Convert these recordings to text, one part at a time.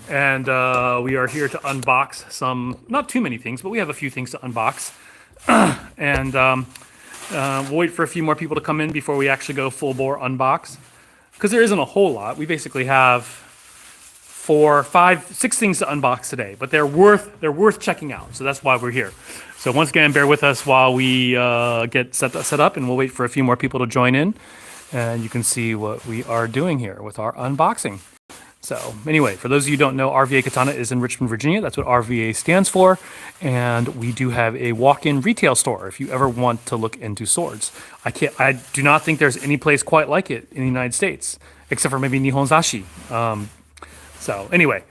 And we are here to unbox some, not too many things, but we have a few things to unbox. And we'll wait for a few more people to come in before we actually go full bore unbox. Because there isn't a whole lot. We basically have 4, 5, 6 things to unbox today, but they're worth checking out. So that's why we're here. So once again, bear with us while we get set up, and we'll wait for a few more people to join in. And you can see what we are doing here with our unboxing. So anyway, for those of you who don't know, RVA Katana is in Richmond, Virginia. That's what RVA stands for. And we do have a walk-in retail store if you ever want to look into swords. I do not think there's any place quite like it in the United States, except for maybe Nihonzashi. So anyway,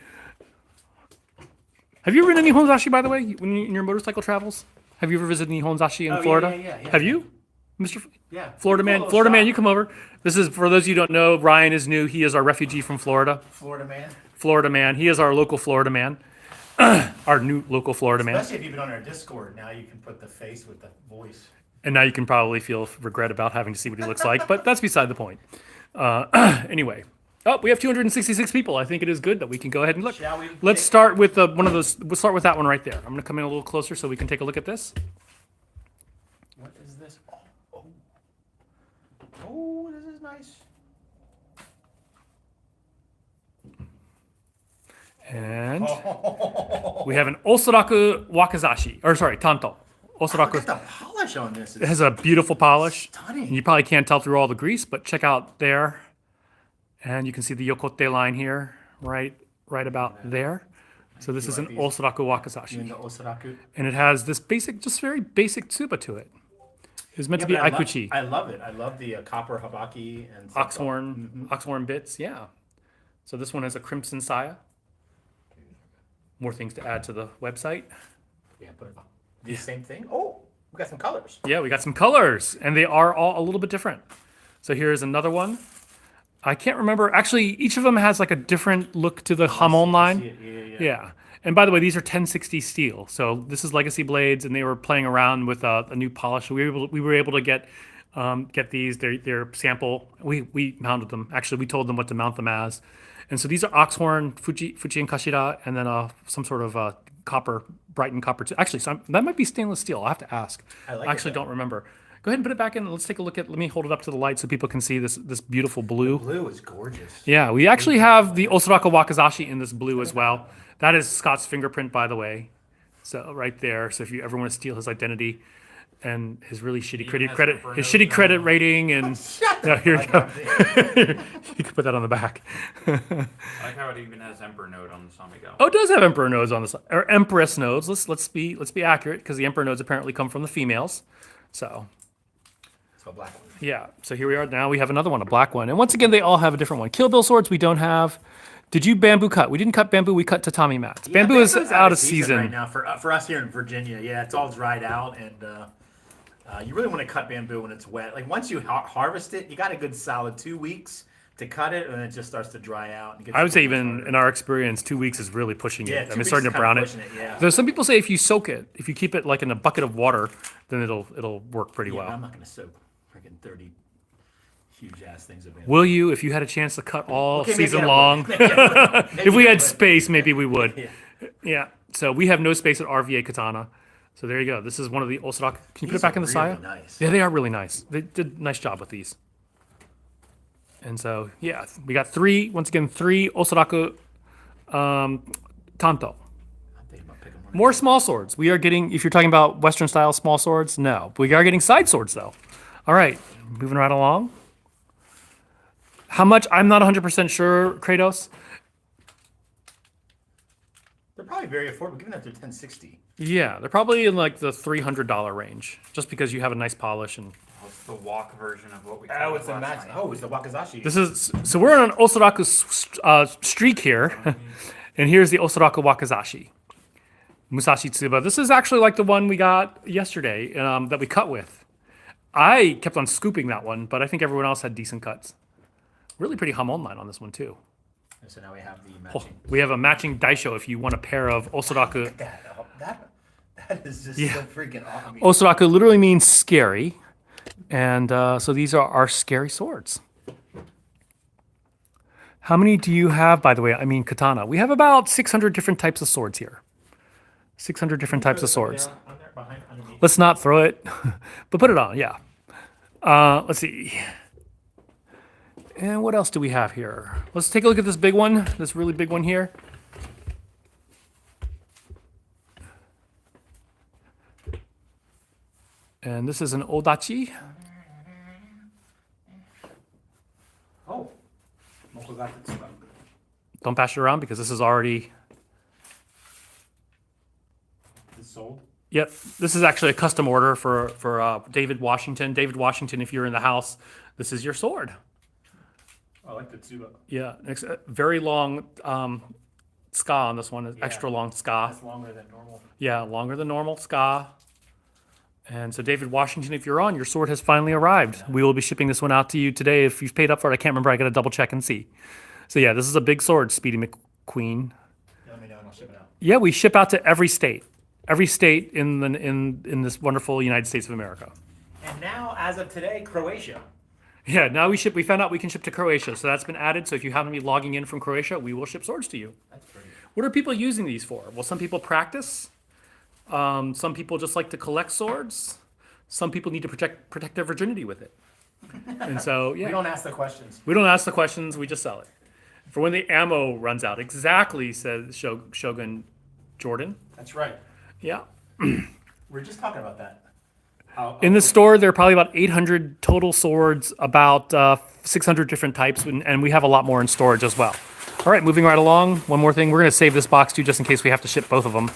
have you ever been to Nihonzashi, by the way, in your motorcycle travels? Have you ever visited Nihonzashi in Florida? Yeah. Have you? Mr. Yeah. Florida man, you come over. This is, for those of you who don't know, Ryan is new. He is our refugee from Florida. Florida man. He is our local Florida man. Our new local Florida man. Especially if you've been on our Discord, now you can put the face with the voice. And now you can probably feel regret about having to see what he looks like, but that's beside the point. Anyway. Oh, we have 266 people. I think it is good that we can go ahead and look. Shall we? Let's start with one of those. We'll start with that one right there. I'm going to come in a little closer so we can take a look at this. What is this? Oh, this is nice. And we have an Osaraku Wakazashi, or sorry, Tanto. Osaraku. Look at the polish on this. It has a beautiful polish. Stunning. And you probably can't tell through all the grease, but check out there. And you can see the Yokote line here, right about there. So this is an Osaraku Wakazashi. The Osaraku. And it has this basic, just very basic tsuba to it. It's meant to be Aikuchi. I love it. I love the copper habaki and oxhorn bits, yeah. So this one has a crimson saya. More things to add to the website. Yeah, put it on. The same thing. Oh, we got some colors. Yeah, we got some colors, and they are all a little bit different. So here's another one. I can't remember. Actually, each of them has like a different look to the Hamon line. Yeah. And by the way, these are 1060 steel. So this is Legacy Blades, and they were playing around with a new polish. We were able to get these. Their sample. We mounted them. Actually, we told them what to mount them as. And so these are oxhorn, Fuji and Kashira, and then some sort of copper, Brighton copper. Actually, that might be stainless steel. I'll have to ask. I actually don't remember. Go ahead and put it back in. Let's take a look at. Let me hold it up to the light so people can see this beautiful blue. The blue is gorgeous. Yeah, we actually have the Osaraku Wakazashi in this blue as well. That is Scott's fingerprint, by the way. So right there. So if you ever want to steal his identity and his really shitty credit rating, and here you go. You can put that on the back. I like how it even has Emperor Node on the Samigo. Oh, it does have Emperor nodes on the side, or Empress nodes. Let's be accurate, because the Emperor nodes apparently come from the females. So black one. Yeah. So here we are. Now we have another one, a black one, and once again they all have a different one. Kill Bill swords we don't have. Did you bamboo cut? We didn't cut bamboo. We cut tatami mats. Yeah, bamboo is out of season right now for us here in Virginia. Yeah, it's all dried out, and you really want to cut bamboo when it's wet. Like once you harvest it, you got a good solid 2 weeks to cut it, and it just starts to dry out. And I would say even in our experience, 2 weeks is really pushing it. I mean, starting to brown it. Yeah. There's some people say if you soak it, if you keep it like in a bucket of water, then it'll work pretty well. I'm not gonna soak freaking 30 huge ass things of bamboo. Will you, if you had a chance to cut all season long? If we had space, maybe we would. Yeah. So we have no space at RVA Katana. So there you go. This is one of the Osaraku. Can you put it back in the saya? Nice. Yeah, they are really nice. They did a nice job with these. And so, yeah, we got three Osaraku Tanto. More small swords. We are getting, if you're talking about Western style small swords, no. We are getting side swords, though. All right, moving right along. How much? I'm not 100% sure, Kratos. They're probably very affordable, given that they're 1060. Yeah, they're probably in like the $300 range, just because you have a nice polish and. It's the walk version of what we. Oh, it's the match. Oh, it's the Wakazashi. This is so we're on an Osaraku streak here, and here's the Osaraku Wakazashi, Musashi Tsuba. This is actually like the one we got yesterday that we cut with. I kept on scooping that one, but I think everyone else had decent cuts. Really pretty Hamon line on this one too. So now we have the matching. We have a matching daisho if you want a pair of Osaraku. That is just so freaking awesome. Osaraku literally means scary. And so these are our scary swords. How many do you have, by the way? I mean, katana. We have about 600 different types of swords here. 600 different types of swords. On there, behind, underneath. Let's not throw it, but put it on, yeah. Let's see. And what else do we have here? Let's take a look at this big one, this really big one here. And this is an odachi. Oh. Don't pass it around because this is already. It's sold. Yep, this is actually a custom order for David Washington. David Washington, if you're in the house, this is your sword. I like the tsuba. Yeah, very long ska on this one, Yeah. extra long ska. That's longer than normal. Yeah, longer than normal ska. And so, David Washington, if you're on, your sword has finally arrived. We will be shipping this one out to you today. If you've paid up for it, I can't remember. I got to double check and see. So yeah, this is a big sword, Speedy McQueen. Let me know and I'll ship it out. Yeah, we ship out to every state in this wonderful United States of America. And now, as of today, Croatia. Yeah, now we ship. We found out we can ship to Croatia, so that's been added. So if you happen to be logging in from Croatia, we will ship swords to you. That's pretty. What are people using these for? Well, some people practice. Some people just like to collect swords. Some people need to protect their virginity with it. And so, yeah. We don't ask the questions. We don't ask the questions, we just sell it. For when the ammo runs out. Exactly, says Shogun Jordan. That's right. Yeah. We were just talking about that. In the store, there are probably about 800 total swords, about 600 different types, and we have a lot more in storage as well. All right, moving right along. One more thing. We're going to save this box, too, just in case we have to ship both of them.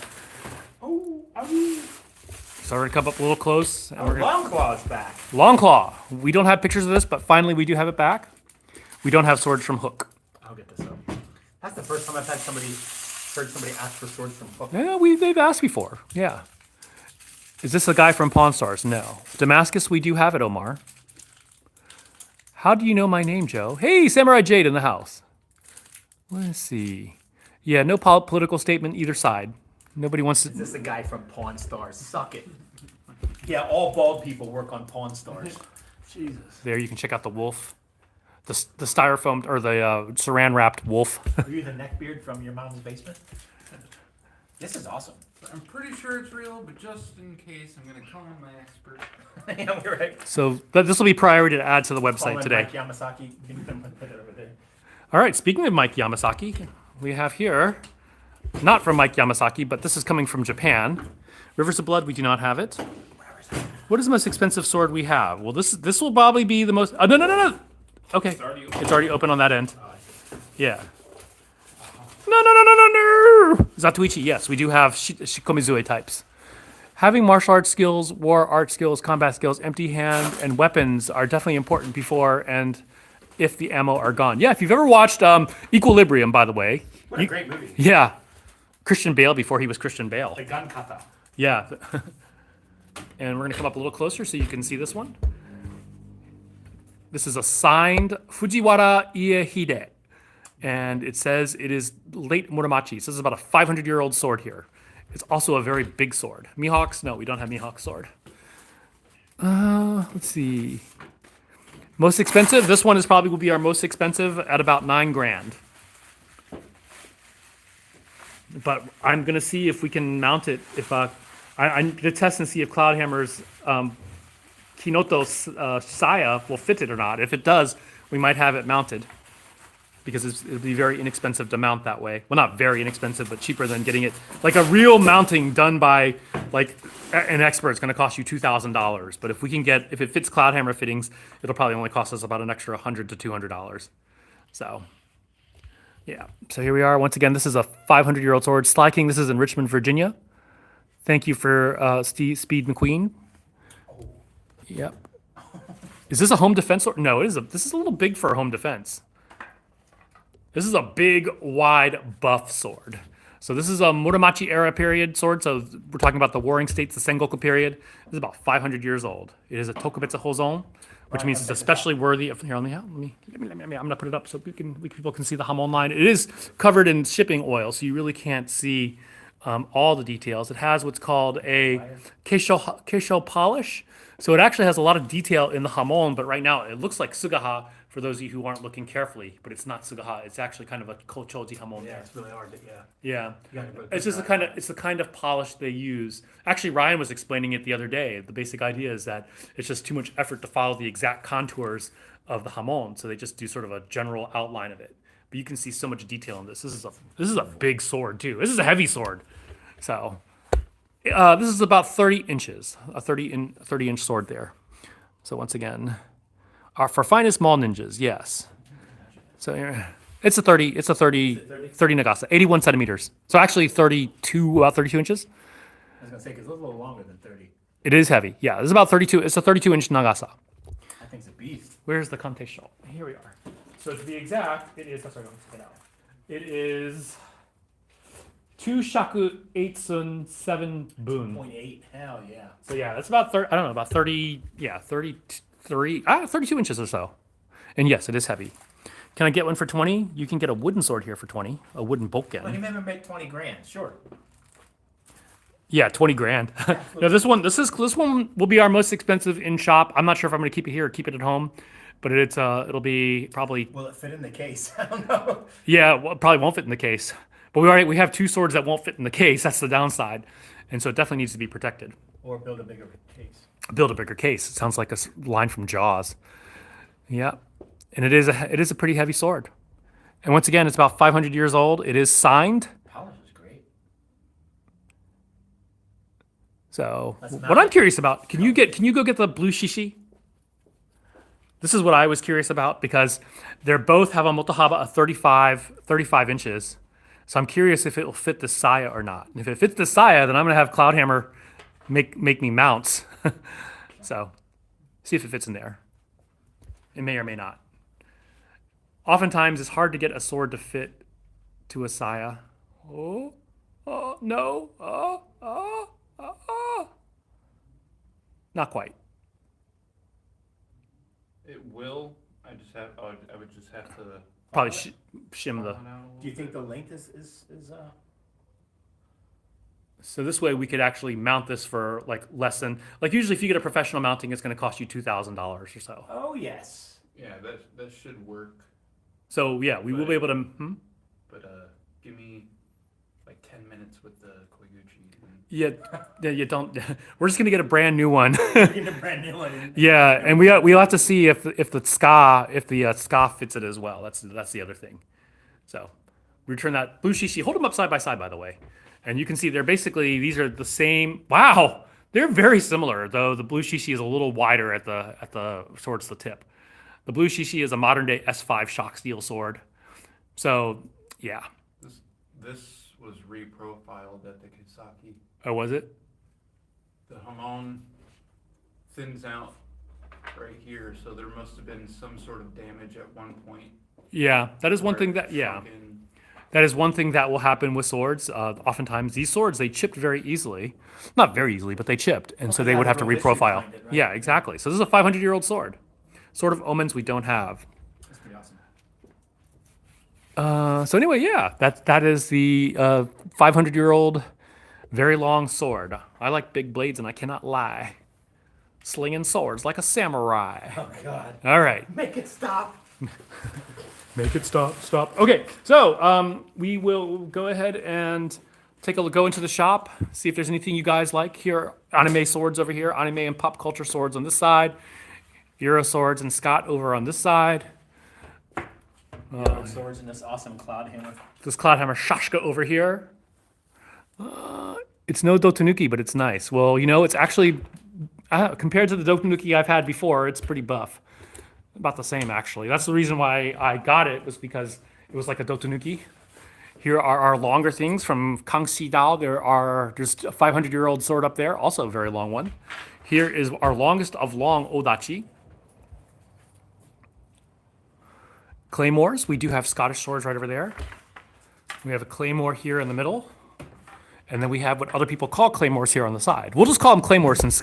So we're going to come up a little close. And we're gonna... Long Claw's back. Long Claw. We don't have pictures of this, but finally we do have it back. We don't have swords from Hook. I'll get this up. That's the first time I've heard somebody ask for swords from Hook. Yeah, they've asked before. Yeah. Is this a guy from Pawn Stars? No. Damascus, we do have it, Omar. How do you know my name, Joe? Hey, Samurai Jade in the house. Let's see. Yeah, no political statement either side. Nobody wants to. Is this a guy from Pawn Stars? Suck it. Yeah, all bald people work on Pawn Stars. Jesus. There, you can check out the wolf. The styrofoam, or the saran wrapped wolf. Are you the neckbeard from your mom's basement? This is awesome. I'm pretty sure it's real, but just in case, I'm going to call in my expert. Yeah, we're right. So this will be priority to add to the Call website in today. Mike Yamasaki. You can put it over there. All right, speaking of Mike Yamasaki, we have here, not from Mike Yamasaki, but this is coming from Japan. Rivers of Blood, we do not have it. What is the most expensive sword we have? Well, this will probably be the most. No. Okay, it's already open on that end. Yeah. No. Zatoichi, yes, we do have Shikomizue types. Having martial arts skills, war art skills, combat skills, empty hand, and weapons are definitely important before and if the ammo are gone. Yeah, if you've ever watched Equilibrium, by the way. What a great movie. Yeah. Christian Bale before he was Christian Bale. The gun kata. Yeah. And we're going to come up a little closer so you can see this one. This is a signed Fujiwara Iehide. And it says it is late Muramachi. So this is about a 500-year-old sword here. It's also a very big sword. Mihawk's? No, we don't have Mihawk's sword. Let's see. Most expensive? This one probably will be our most expensive at about $9,000. But I'm going to see if we can mount it. If I'm going to test and see if Cloudhammer's Kinoto Saya will fit it or not. If it does, we might have it mounted. Because it'll be very inexpensive to mount that way. Well, not very inexpensive, but cheaper than getting it. Like a real mounting done by like an expert is going to cost you $2,000. But if it fits Cloudhammer fittings, it'll probably only cost us about an extra $100 to $200. So, yeah. So here we are. Once again, this is a 500-year-old sword. Sly King, this is in Richmond, Virginia. Thank you for Speed McQueen. Yep. Is this a home defense sword? No, this is a little big for a home defense. This is a big, wide, buff sword. So this is a Muramachi era period sword. So we're talking about the Warring States, the Sengoku period. This is about 500 years old. It is a Tokubetsu Hozon, which means it's especially worthy of. Here, let me. I'm gonna put it up so people can see the Hamon line. It is covered in shipping oil, so you really can't see all the details. It has what's called a keisho polish. So it actually has a lot of detail in the Hamon, but right now it looks like Sugaha for those of you who aren't looking carefully, but it's not Sugaha. It's actually kind of a Kochoji hamon Yeah, there. it's really hard to, yeah. Yeah. You gotta put It's just the kind of polish they use. Actually, Ryan was explaining it the other day. The basic idea is that it's just too much effort to follow the exact contours of the hamon, so they just do sort of a general outline of it. But you can see so much detail in this. This is a big sword too. This is a heavy sword. So this is about 30 inches, a 30-inch sword there. So once again, for fine and small ninjas, yes. So it's a 30 Nagasa, 81 centimeters. So actually 32, about 32 inches. I was gonna say, because it's a little longer than 30. It is heavy. Yeah, this is about 32. It's a 32-inch Nagasa. That thing's a beast. Where's the Kante shell? Here we are. So to be exact, it is, that's what I'm going to out. It is 2 shaku 8 sun 7 boon. 0.8, hell yeah. So yeah, that's about 30, I don't know, about 30, yeah, 32 inches or so. And yes, it is heavy. Can I get one for 20? You can get a wooden sword here for 20, a wooden Well, you bokken. never make 20 grand, sure. Yeah, 20 grand. No, this one will be our most expensive in shop. I'm not sure if I'm going to keep it here or keep it at home, but it'll be probably, Will it fit in the case? I don't know. yeah, well, it probably won't fit in the case. But we have 2 swords that won't fit in the case. That's the downside. And so it definitely needs to be protected. Or build a bigger case. Build a bigger case. It sounds like a line from Jaws. Yeah. And it is a pretty heavy sword. And once again, it's about 500 years old. It is signed. Polish is great. So That's what not- I'm curious about, can you go get the blue shishi? This is what I was curious about because they're both have a motohaba of 35 inches. So I'm curious if it will fit the saya or not. And if it fits the saya, then I'm gonna have Cloudhammer make me mounts. So see if it fits in there. It may or may not. Oftentimes it's hard to get a sword to fit to a saya. Oh, no, not quite. It will. I would just have to. Probably shim the. Do you think the length is So this way we could actually mount this for like less than, like usually if you get a professional mounting, it's going to cost you $2,000 or so. Oh, yes. Yeah, that should work. So yeah, we will be able to. But give me like 10 minutes with the Koiguchi. Yeah, you don't. We're just going to get a brand new one. Get a brand new one. Yeah, and we'll have to see if the ska fits it as well. That's the other thing. So return that blue shishi. Hold them up side by side, by the way, and you can see these are the same. Wow, they're very similar, though the blue shishi is a little wider at the towards the tip. The blue shishi is a modern day S5 shock steel sword. So yeah. This was reprofiled at the Kisaki. Oh, was it? The hamon thins out right here, so there must have been some sort of damage at one point. Yeah, that is one thing that that is one thing that will happen with swords. Oftentimes these swords they chipped very easily, not very easily, but they chipped, and so they they would have have to a real history reprofile. behind it, right? Yeah, exactly. So this is a 500-year-old sword. Sword of omens we don't have. That's pretty awesome. So anyway, yeah, that is the 500-year-old, very long sword. I like big blades, and I cannot lie. Slinging swords like a samurai. Oh, God. All right. Make it stop. Make it stop. Okay, so we will go ahead and go into the shop, see if there's anything you guys like. Here, anime swords over here, anime and pop culture swords on this side, Euro swords and Scott over on this side. Swords and this awesome cloud hammer. This Cloudhammer Shashka over here. It's no Dotanuki, but it's nice. Well, it's actually, compared to the Dotanuki I've had before, it's pretty buff. About the same, actually. That's the reason why I got it, was because it was like a Dotanuki. Here are our longer things from Kangxi Dao. There's a 500-year-old sword up there, also a very long one. Here is our longest of long odachi. Claymores, we do have Scottish swords right over there. We have a claymore here in the middle. And then we have what other people call claymores here on the side. We'll just call them claymores since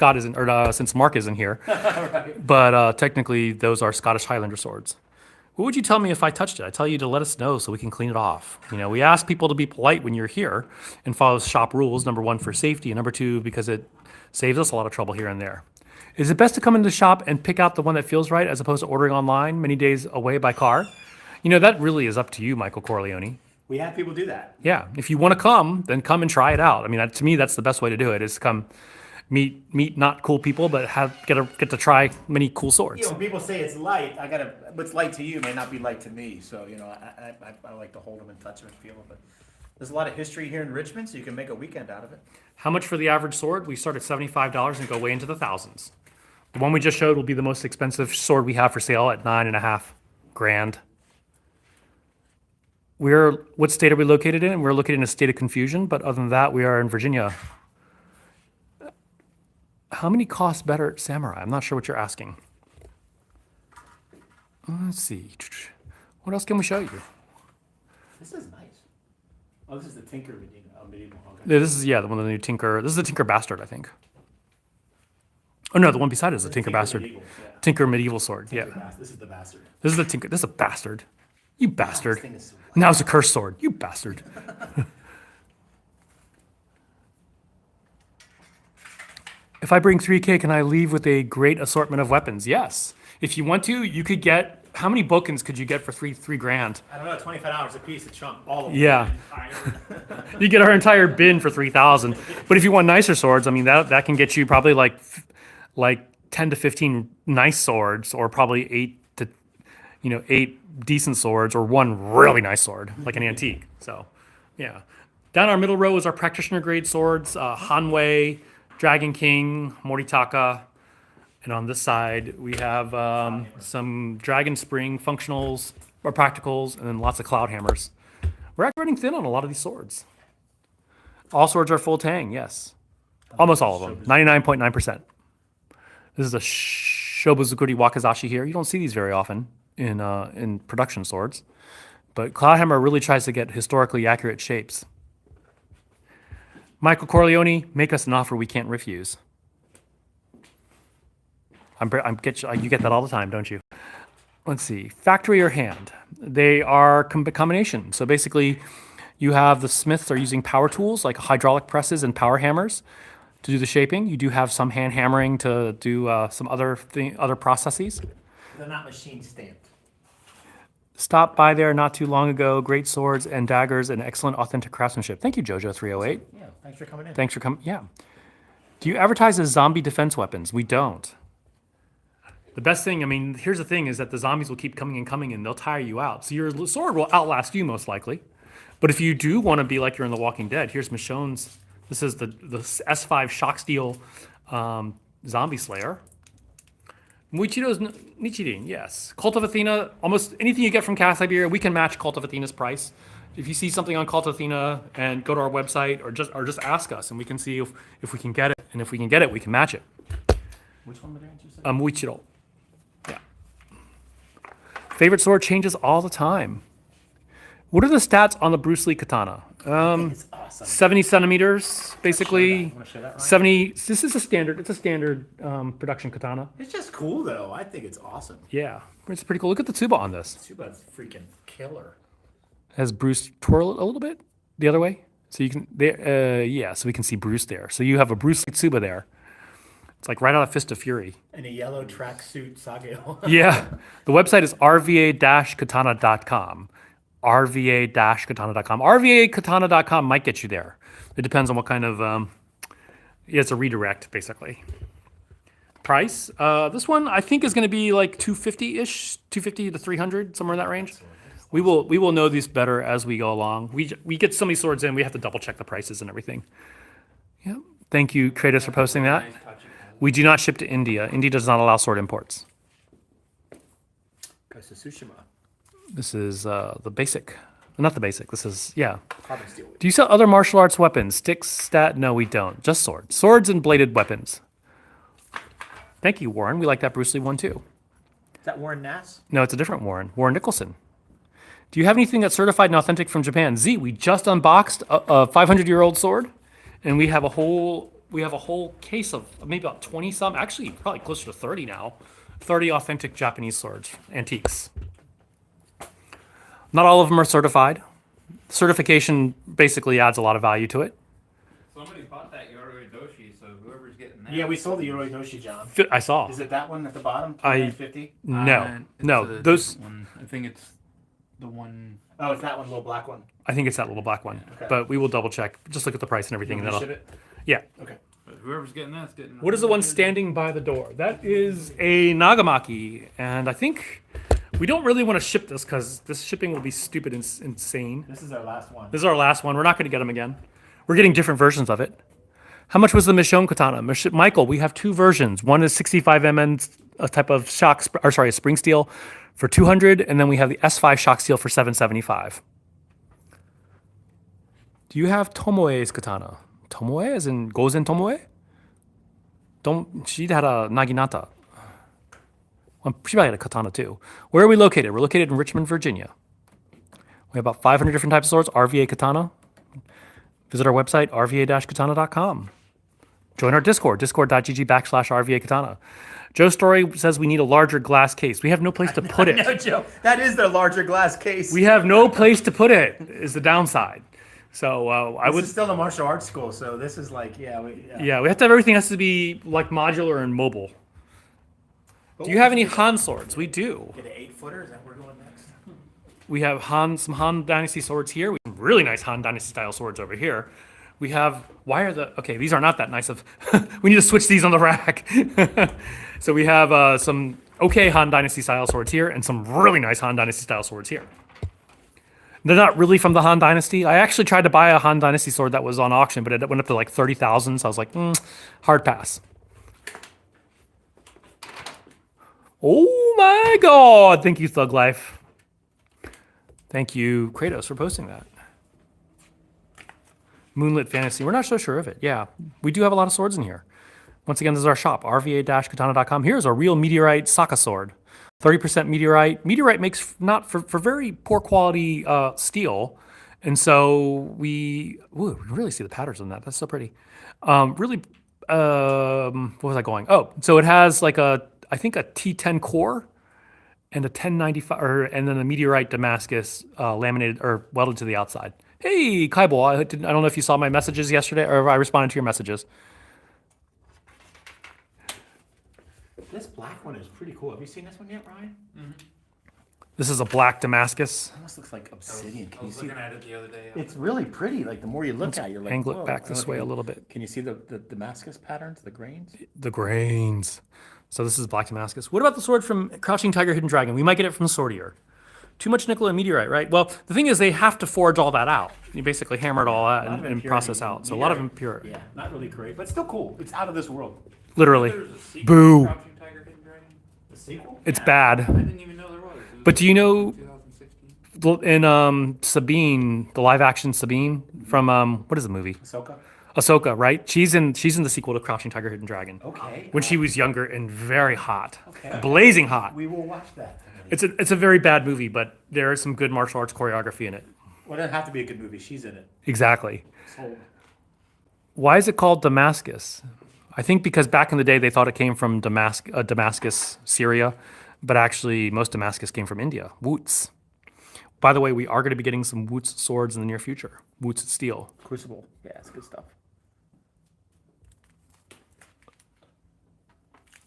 since Mark isn't here. Right. But technically, those are Scottish Highlander swords. What would you tell me if I touched it? I tell you to let us know so we can clean it off. We ask people to be polite when you're here and follow shop rules. Number one, for safety, and number two, because it saves us a lot of trouble here and there. Is it best to come into the shop and pick out the one that feels right as opposed to ordering online many days away by car? You know, that really is up to you, Michael Corleone. We have people do that. Yeah, if you want to come, then come and try it out. I mean, to me, that's the best way to do it. Is come meet not cool people, but get to try many cool swords. You know, when people say it's light, what's light to you may not be light to me. So, you know, I like to hold them and touch them and feel them. But there's a lot of history here in Richmond, so you can make a weekend out of it. How much for the average sword? We start at $75 and go way into the thousands. The one we just showed will be the most expensive sword we have for sale at $9,500. What state are we located in? We're located in a state of confusion, but other than that, we are in Virginia. How many cost better samurai? I'm not sure what you're asking. Let's see. What else can we show you? This is nice. Oh, this is the Tinker medieval. Okay. Yeah, this is the one of the new Tinker. This is the Tinker Bastard, I think. Oh no, the one beside it is the Tinker Bastard. Medieval, yeah. Tinker medieval sword. This is the bastard. This is the Tinker. This is a bastard. You bastard. This thing is so Now it's a cursed sword. You bastard. If I bring 3K, can I leave with a great assortment of weapons? Yes. If you want to, you could get. How many bokens could you get for three grand? I don't know, $25 a piece, a chunk, all of them. Yeah. You get our entire bin for 3,000. But if you want nicer swords, I mean that can get you probably like 10 to 15 nice swords, or probably 8 decent swords, or one really nice sword, like an antique. So, yeah. Down our middle row is our practitioner grade swords, Hanwei, Dragon King, Moritaka. And on this side, we have some Dragon Spring functionals or practicals, and then lots of cloud hammers. We're actually running thin on a lot of these swords. All swords are full tang, yes. Almost all of them, 99.9%. This is a Shobuzukuri Wakazashi here. You don't see these very often in production swords. But cloud hammer really tries to get historically accurate shapes. Michael Corleone, make us an offer we can't refuse. You get that all the time, don't you? Let's see. Factory or hand? They are combination. So basically, you have the smiths are using power tools like hydraulic presses and power hammers to do the shaping. You do have some hand hammering to do some other processes. They're not machine stamped. Stopped by there not too long ago. Great swords and daggers and excellent authentic craftsmanship. Thank you, JoJo308. Yeah, thanks for coming in. Thanks for coming. Yeah. Do you advertise as zombie defense weapons? We don't. The best thing, I mean, here's the thing, is that the zombies will keep coming and they'll tire you out. So your sword will outlast you most likely. But if you do want to be like you're in The Walking Dead, here's Michonne's. This is the S5 Shock Steel Zombie Slayer. Muichido's Nichirin, yes. Cult of Athena, almost anything you get from Cast Iberia, we can match Cult of Athena's price. If you see something on Cult of Athena, and go to our website, or just ask us, and we can see if we can get it. And if we can get it, we can match it. Which one was you said? Muichiro. Yeah. Favorite sword changes all the time. What are the stats on the Bruce Lee katana? It's awesome. 70 centimeters, basically. Wanna show that, Ryan? 70. This is a standard. It's a standard production katana. It's just cool, though. I think it's awesome. Yeah, it's pretty cool. Look at the tsuba on this. Tsuba's freaking killer. Has Bruce twirl it a little bit the other way, so you can. So we can see Bruce there. So you have a Bruce Lee tsuba there. It's like right out of Fist of Fury. And a yellow tracksuit Sageo. Yeah. The website is rva-katana.com. rva-katana.com. rva-katana.com might get you there. It depends on what kind of, it's a redirect, basically. Price, this one I think is going to be like 250-ish, 250 to 300, somewhere in that range. We will know these better as we go along. We get so many swords in, we have to double check the prices and everything. Yeah. Thank you, Kratos, for posting that. We do not ship to India. India does not allow sword imports. Ghost of Tsushima. This is the basic. Not the basic. This is, yeah. Carbon steel. Do you sell other martial arts weapons? Sticks, stat? No, we don't. Just swords. Swords and bladed weapons. Thank you, Warren. We like that Bruce Lee one, too. Is that Warren Nass? No, it's a different Warren. Warren Nicholson. Do you have anything that's certified and authentic from Japan? Z, we just unboxed a 500-year-old sword, and we have a whole case of maybe about 20 some, actually probably closer to 30 now, 30 authentic Japanese swords, antiques. Not all of them are certified. Certification basically adds a lot of value to it. Somebody bought that Yoroi Doshi, so whoever's getting that. Yeah, we sold the Yoritoshi, John. I saw. Is it that one at the bottom? I- 50? No, It's no, a those. different one. I think it's the one. Oh, it's that one, little black one. I think it's that little black one. Okay. But we will double check. Just look at the price and everything, You and want that'll. me to ship Yeah. it? Okay. But whoever's getting that's getting. What is the one standing by the door? That is a Nagamaki, and I think we don't really want to ship this because this shipping will be stupid and insane. This is our last one. This is our last one. We're not going to get them again. We're getting different versions of it. How much was the Michonne Katana? Michael, we have two versions. One is 65 MN, a type of a spring steel for 200, and then we have the S5 shock steel for 775. Do you have Tomoe's katana? Tomoe, as in Gozen Tomoe? She had a Naginata. Well, she probably had a katana too. Where are we located? We're located in Richmond, Virginia. We have about 500 different types of swords. RVA Katana. Visit our website, rva-katana.com. Join our Discord, discord.gg/RVA Katana. Joe Story says we need a larger glass case. We have no place to put it. No, Joe. That is the larger glass case. We have no place to put it, is the downside. So This is still a martial arts school, so this is like, we have to have everything has to be like modular and mobile. Do you have any Han swords? We do. Get an 8-footer? Is that where we're going next? We have some Han Dynasty swords here. We have really nice Han Dynasty style swords over here. We have, these are not that nice of, we need to switch these on the rack. So we have some okay Han Dynasty style swords here and some really nice Han Dynasty style swords here. They're not really from the Han Dynasty. I actually tried to buy a Han Dynasty sword that was on auction, but it went up to like 30,000. So I was like, hard pass. Oh my God. Thank you, Thug Life. Thank you, Kratos, for posting that. Moonlit Fantasy. We're not so sure of it. Yeah, we do have a lot of swords in here. Once again, this is our shop, rva-katana.com. Here's a real meteorite Saka sword. 30% meteorite. Meteorite makes not for very poor quality steel. And so we really see the patterns on that. That's so pretty. What was I going? Oh, so it has like I think a T10 core and a 1095, and then a meteorite Damascus laminated or welded to the outside. Hey, Kaibol, I don't know if you saw my messages yesterday or if I responded to your messages. This black one is pretty cool. Have you seen this one yet, Ryan? Mm-hmm. This is a black Damascus. It almost looks like obsidian. I Can you was see? looking at it the other day. It's really pretty. Like the more you look at it, you're like, Angle whoa. it back I this don't way a know if little bit. Can you see the Damascus patterns, the grains? The grains. So this is black Damascus. What about the sword from Crouching Tiger, Hidden Dragon? We might get it from Swordier. Too much nickel and meteorite, right? Well, the thing is they have to forge all that out. You basically hammer it all out and process out. So a lot of impurity. Yeah, not really great, but still cool. It's out of this world. Literally. There's a sequel Boo. to Crouching Tiger, Hidden Dragon? The sequel? It's I bad. didn't even know there was. It was But do you know 2016. in Sabine, the live action Sabine from what is the movie? Ahsoka? Ahsoka, right? She's in the sequel to Crouching Tiger, Hidden Dragon. Okay. When she was younger and very hot. Okay. Blazing hot. We will watch that. It's a very bad movie, but there is some good martial arts choreography in it. Well, it doesn't have to be a good movie. She's in it. Exactly. Sold. Why is it called Damascus? I think because back in the day they thought it came from Damascus, Syria, but actually most Damascus came from India. Woots. By the way, we are going to be getting some Woots swords in the near future. Woots steel. Crucible. Yeah, it's good stuff.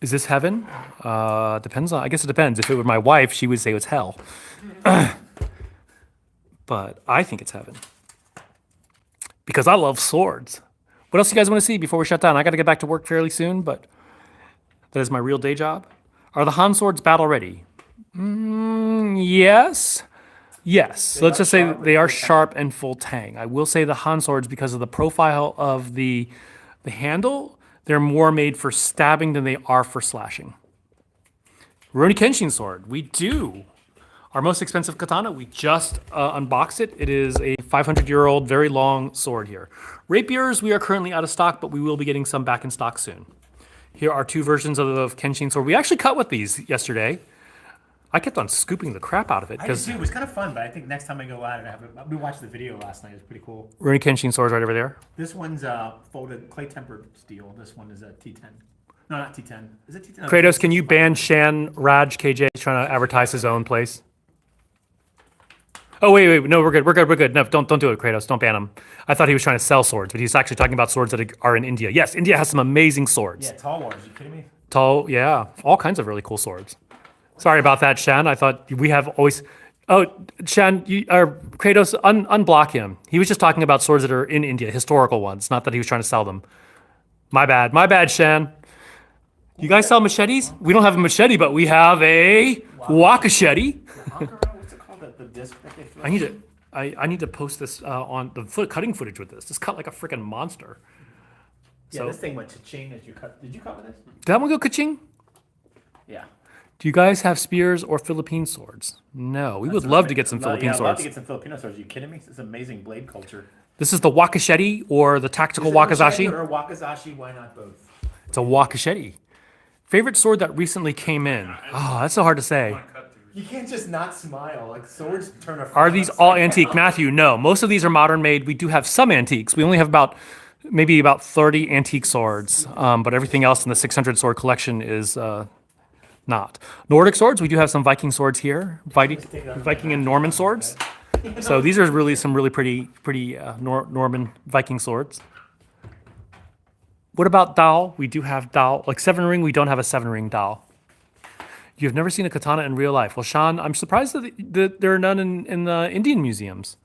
Is this heaven? Depends on. I guess it depends. If it were my wife, she would say it's hell. But I think it's heaven because I love swords. What else you guys want to see before we shut down? I got to get back to work fairly soon, but that is my real day job. Are the Han swords battle ready? Yes. Yes. So let's just say they are sharp and full tang. I will say the Han swords, because of the profile of the handle, they're more made for stabbing than they are for slashing. Rurouni Kenshin sword. We do. Our most expensive katana, we just unboxed it. It is a 500-year-old, very long sword here. Rapiers, we are currently out of stock, but we will be getting some back in stock soon. Here are two versions of the Kenshin sword. We actually cut with these yesterday. I kept on scooping the crap out of it I did because too. It was kind of fun, but I think next time I go out and have it, we watched the video last night. It was pretty cool. Rurouni Kenshin sword's right over there. This one's folded clay tempered steel. This one is a T10. No, not T10. Is it T10? No, Kratos, can you ban Shan Raj KJ trying to advertise his own place? Oh wait, no, we're good. No, don't do it, Kratos. Don't ban him. I thought he was trying to sell swords, but he's actually talking about swords that are in India. Yes, India has some amazing swords. Yeah, Tall Wars. You kidding me? Tall, yeah, all kinds of really cool swords. Sorry about that, Shan. I thought we have always. Oh, Shan, Kratos, unblock him. He was just talking about swords that are in India, historical ones. Not that he was trying to sell them. My bad, Shan. You guys sell machetes? We don't have a machete, but we have a wakasheti. What's it called? The disc that they throw? I need to post this on the cutting footage with this. This cut like a freaking monster. Yeah, So- this thing went to-ching as you cut. Did you cut with this? Did that one go ka-ching? Yeah. Do you guys have spears or Philippine swords? No, we would love to get some Philippine I'd love to swords. get some Filipino swords. Are you kidding me? This is amazing blade culture. This is the wakasheti or the tactical Is it a wakazashi. machete or a wakazashi? Why not both? It's a wakasheti. Favorite sword that recently came in? Oh, that's so hard to say. You can't just not smile. Like swords turn a. Are these all antique? Matthew, no. Most of these are modern made. We do have some antiques. We only have maybe about 30 antique swords, but everything else in the 600 sword collection is not. Nordic swords, we do have some Viking swords here. Viking and Norman swords. So these are really some really pretty Norman Viking swords. What about Dao? We do have Dao. Like 7-ring, we don't have a 7-ring Dao. You've never seen a katana in real life. Well, Sean, I'm surprised that there are none in the Indian museums.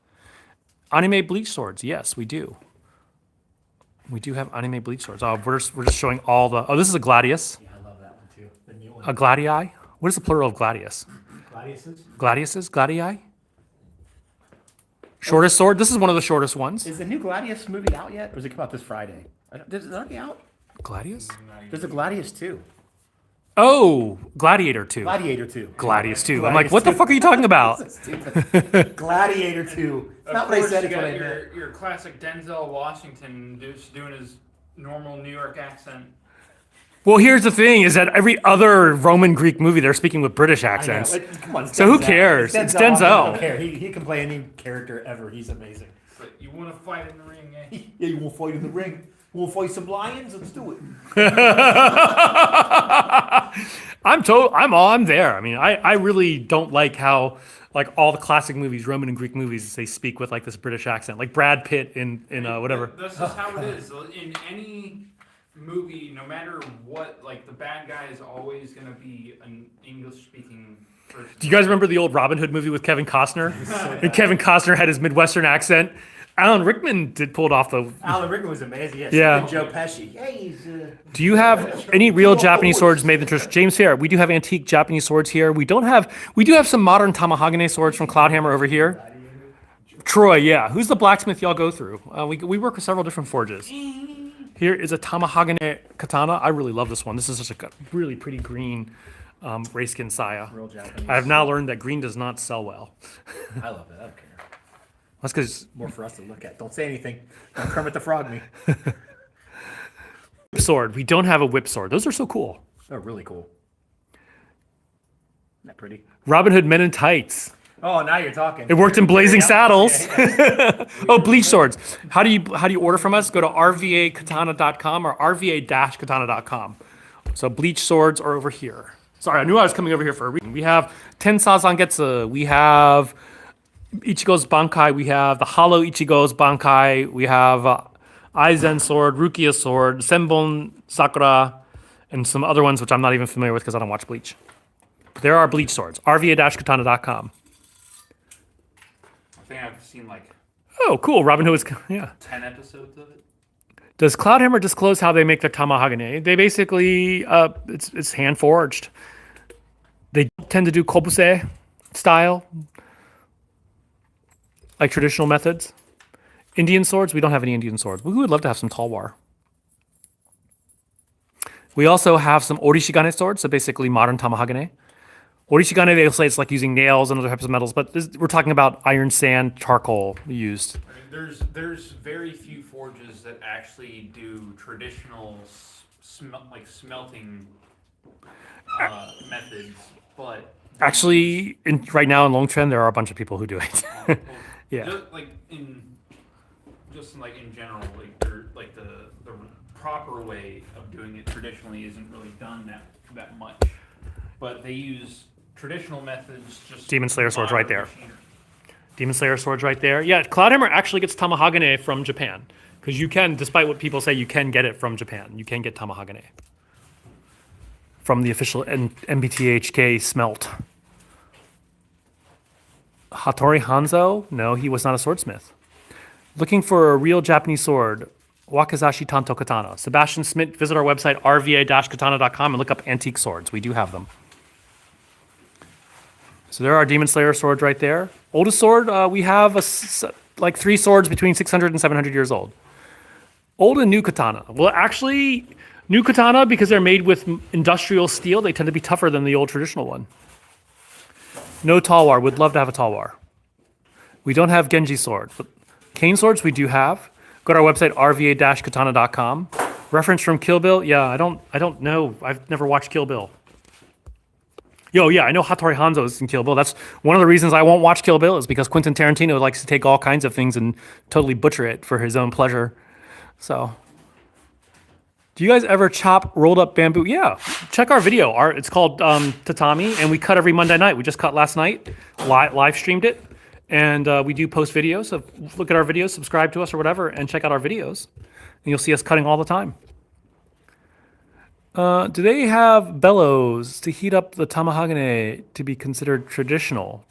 Anime bleach swords, yes, we do. We do have anime bleach swords. Oh, we're just showing all the. Oh, this is a gladius. Yeah, I love that one too. The new one. A gladii. What is the plural of gladius? Gladiuses. Gladiuses? Gladii? Shortest sword. This is one of the shortest ones. Is the new Gladius movie out yet, or does it come out this Friday? Is it already out? Gladius? There's a Gladius 2. Oh, Gladiator 2. Gladiator 2. Gladius 2. I'm Gladius like, what the 2. fuck are you talking about? So stupid. Gladiator 2. It's not what I said. You It's what I got meant. your classic Denzel Washington just doing his normal New York accent. Well, here's the thing: is that every other Roman Greek movie they're speaking with British I know. accents. Come on, it's So who Denzel. cares? It's I Denzel. don't care. He can play any character ever. He's amazing. But you want to fight in the ring, eh? Yeah, you want to fight in the ring? You want to fight some lions? Let's do it. I'm there. I mean, I really don't like how like all the classic movies, Roman and Greek movies, they speak with like this British accent, like Brad Pitt in whatever. That's just how it is. In any movie, no matter what, like the bad guy is always gonna be an English-speaking person. Do you guys remember the old Robin Hood movie with Kevin Costner? And Kevin Costner had his Midwestern accent. Alan Rickman pulled off the. Alan Rickman was amazing. Yeah. Joe Pesci. Yeah, he's. Do you have any real Japanese swords made in the tradition? James Fair, we do have antique Japanese swords here. We do have some modern Tamahagane swords from Cloudhammer over here. Troy, yeah. Who's the blacksmith y'all go through? We work with several different forges. Here is a Tamahagane katana. I really love this one. This is such a really pretty green gray skin saya. Real Japanese. I have now learned that green does not sell well. I love it. I don't care. That's because More for us to look at. Don't say anything. Don't Kermit the Frog me. whip sword. We don't have a whip sword. Those are so cool. They're really cool. Isn't that pretty? Robin Hood Men in Tights. Oh, now you're talking. It worked in Blazing Yeah, Saddles. yeah. Oh, bleach swords. How do you order from us? Go to rvakatana.com or rva-katana.com. So bleach swords are over here. Sorry, I knew I was coming over here for a reason. We have Tensa Zangetsu. We have Ichigo's Bankai. We have the Hollow Ichigo's Bankai. We have Aizen sword, Rukia sword, Senbon Sakura, and some other ones which I'm not even familiar with because I don't watch Bleach. But there are bleach swords. rva-katana.com. I think I've seen like Oh, cool. Robin Hood is, yeah. 10 episodes of it. Does Cloudhammer disclose how they make their Tamahagane? They basically, it's hand forged. They tend to do kobuse style, like traditional methods. Indian swords, we don't have any Indian swords. We would love to have some talwar. We also have some orishigane swords, so basically modern Tamahagane. Orishigane, they'll say it's like using nails and other types of metals, but we're talking about iron, sand, charcoal used. There's very few forges that actually do traditional smelting methods, but Actually, right now in Long Trend, there are a bunch of people who do it. Yeah. just like in general, like they're like the proper way of doing it traditionally isn't really done that much, but they use traditional methods. Just Demon Slayer swords right there. machinery. Demon Slayer swords right there. Yeah, Cloudhammer actually gets Tamahagane from Japan. Because you can, despite what people say, you can get it from Japan. You can get Tamahagane. From the official MBTHK smelt. Hattori Hanzo? No, he was not a swordsmith. Looking for a real Japanese sword. Wakizashi Tanto Katana. Sebastian Smith, visit our website, rva-katana.com, and look up antique swords. We do have them. So there are Demon Slayer swords right there. Oldest sword, we have like 3 swords between 600 and 700 years old. Old and new katana. Well, actually, new katana, because they're made with industrial steel, they tend to be tougher than the old traditional one. No talwar. Would love to have a talwar. We don't have Genji sword, but cane swords we do have. Go to our website, rva-katana.com. Reference from Kill Bill? Yeah, I don't know. I've never watched Kill Bill. Yeah, I know Hattori Hanzo is in Kill Bill. That's one of the reasons I won't watch Kill Bill is because Quentin Tarantino likes to take all kinds of things and totally butcher it for his own pleasure. So, do you guys ever chop rolled up bamboo? Yeah, check our video. It's called Tatami, and we cut every Monday night. We just cut last night, live streamed it, and we do post videos. So look at our videos, subscribe to us or whatever, and check out our videos, and you'll see us cutting all the time. Do they have bellows to heat up the tamahagane to be considered traditional?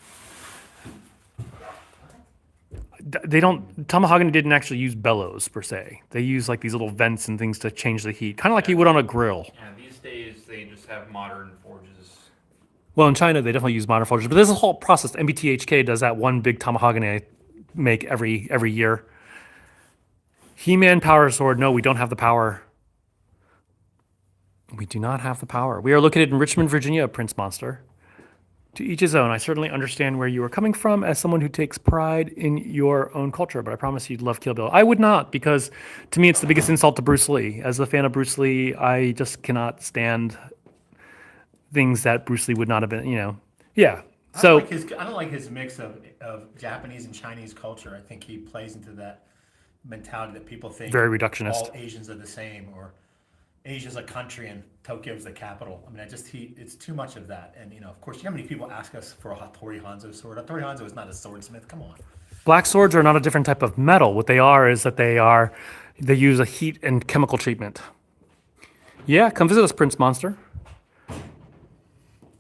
They don't. Tamahagane didn't actually use bellows per se. They use like these little vents and things to change the heat, kind of like you would on a grill. Yeah, these days they just have modern forges. Well, in China they definitely use modern forges, but there's a whole process. MBTHK does that one big tamahagane make every year. He-Man power sword. No, we don't have the power. We do not have the power. We are located in Richmond, Virginia, Prince Monster. To each his own. I certainly understand where you are coming from as someone who takes pride in your own culture, but I promise you'd love Kill Bill. I would not, because to me it's the biggest insult to Bruce Lee. As a fan of Bruce Lee, I just cannot stand things that Bruce Lee would not have been, Yeah. So I don't like his mix of Japanese and Chinese culture. I think he plays into that mentality that people think very reductionist. All Asians are the same, or Asia's a country and Tokyo's the capital. I mean, it's too much of that. And, of course, you know how many people ask us for a Hattori Hanzo sword? Hattori Hanzo is not a swordsmith. Come on. Black swords are not a different type of metal. What they are is that they use a heat and chemical treatment. Yeah, come visit us, Prince Monster.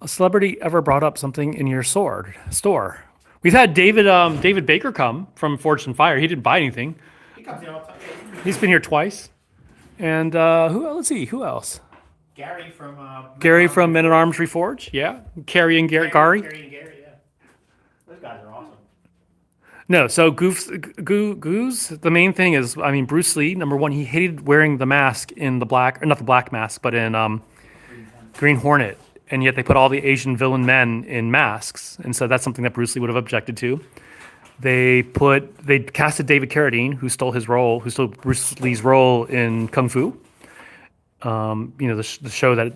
A celebrity ever brought up something in your sword store? We've had David Baker come from Forged in Fire. He didn't buy anything. He comes here all the time. He's been here twice. And let's see, who else? Gary from Men at Arms Reforged, yeah. Carrie and Gary. Gary, yeah. Those guys are awesome. No, so Goose, the main thing is, Bruce Lee, number one, he hated wearing the mask in the black, or not the black mask, but in Green Hornet. And yet they put all the Asian villain men in masks. And so that's something that Bruce Lee would have objected to. They casted David Carradine, who stole Bruce Lee's role in Kung Fu. The show that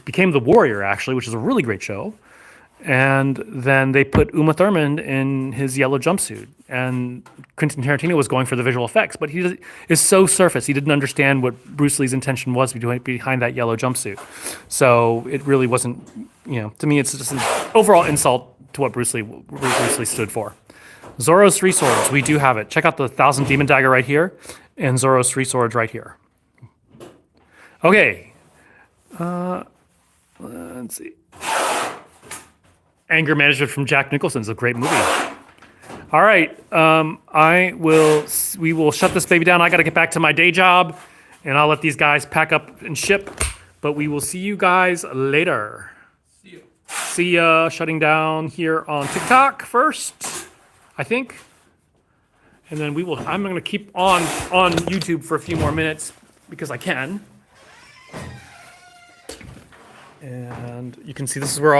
became The Warrior, actually, which is a really great show. And then they put Uma Thurman in his yellow jumpsuit. And Quentin Tarantino was going for the visual effects, but he is so surface. He didn't understand what Bruce Lee's intention was behind that yellow jumpsuit. So it really wasn't, to me, it's just an overall insult to what Bruce Lee stood for. Zoro's 3 swords, we do have it. Check out the 1,000 Demon Dagger right here, and Zoro's 3 swords right here. Okay. Let's see. Anger Management from Jack Nicholson is a great movie. All right. We will shut this baby down. I got to get back to my day job, and I'll let these guys pack up and ship. But we will see you guys later. See ya. Shutting down here on TikTok first, I think. And then I'm going to keep on YouTube for a few more minutes because I can. And you can see this is where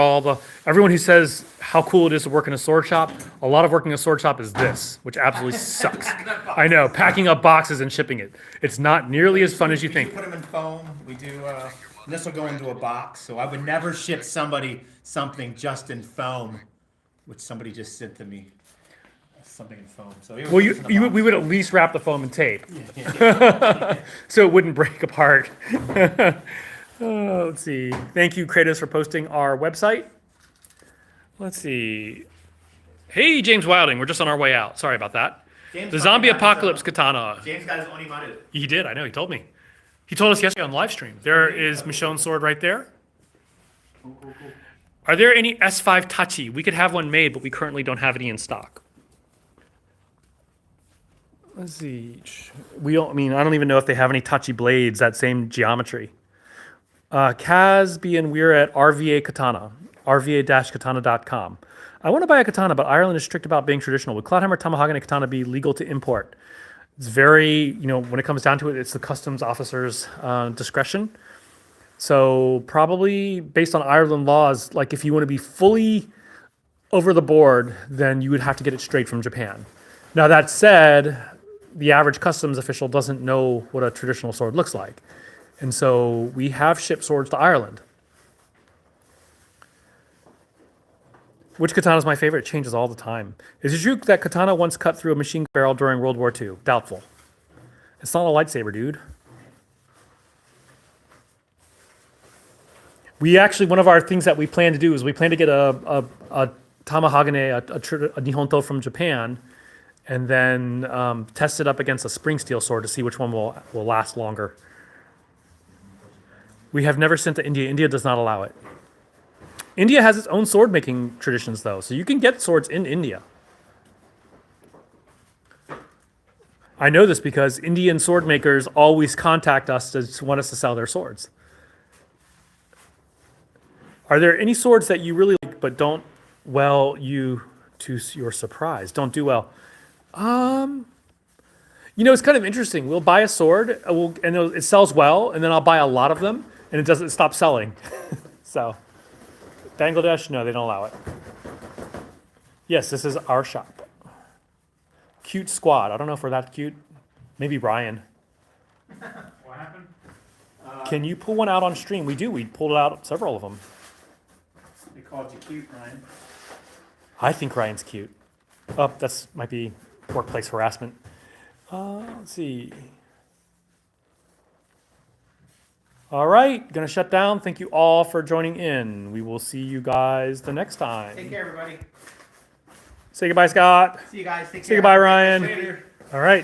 everyone who says how cool it is to work in a sword shop, a lot of working in a sword shop is this, which absolutely sucks. I know, packing up boxes and shipping it. It's not nearly as fun as you think. We put them in foam. We do, this will go into a box. So I would never ship somebody something just in foam, which somebody just sent to me. Something in foam. So we would at least wrap the foam in tape. So it wouldn't break apart. Let's see. Thank you, Kratos, for posting our website. Let's see. Hey, James Wilding. We're just on our way out. Sorry about that. James The fucking Zombie got his, Apocalypse Katana. James got his Onimaru. He did. I know. He told me. He told us yesterday on live stream. There is Michonne's sword right there. Cool. Are there any S5 Tachi? We could have one made, but we currently don't have any in stock. Let's see. I don't even know if they have any Tachi blades, that same geometry. Casby and we're at RVA Katana, rva-katana.com. I want to buy a katana, but Ireland is strict about being traditional. Would Cloudhammer Tamahagane katana be legal to import? It's very, when it comes down to it, it's the customs officer's discretion. So probably based on Ireland laws, like if you want to be fully over the board, then you would have to get it straight from Japan. Now that said, the average customs official doesn't know what a traditional sword looks like. And so we have shipped swords to Ireland. Which katana is my favorite? It changes all the time. Is it true that katana once cut through a machine gun barrel during World War II? Doubtful. It's not a lightsaber, dude. We actually, one of our things that we plan to do is we plan to get a Tamahagane, a Nihonto from Japan, and then test it up against a spring steel sword to see which one will last longer. We have never sent to India. India does not allow it. India has its own sword making traditions, though, so you can get swords in India. I know this because Indian sword makers always contact us to want us to sell their swords. Are there any swords that you really like but don't, to your surprise, don't do well? It's kind of interesting. We'll buy a sword, and it sells well, and then I'll buy a lot of them, and it doesn't stop selling. So, Bangladesh, no, they don't allow it. Yes, this is our shop. Cute squad. I don't know if we're that cute. Maybe Ryan. What happened? Can you pull one out on stream? We do. We pulled out several of them. They called you cute, Ryan. I think Ryan's cute. Oh, that's might be workplace harassment. Let's see. All right, gonna shut down. Thank you all for joining in. We will see you guys the next time. Take care, everybody. Say goodbye, Scott. See you guys. Take care. Say goodbye, Ryan. Later. All right.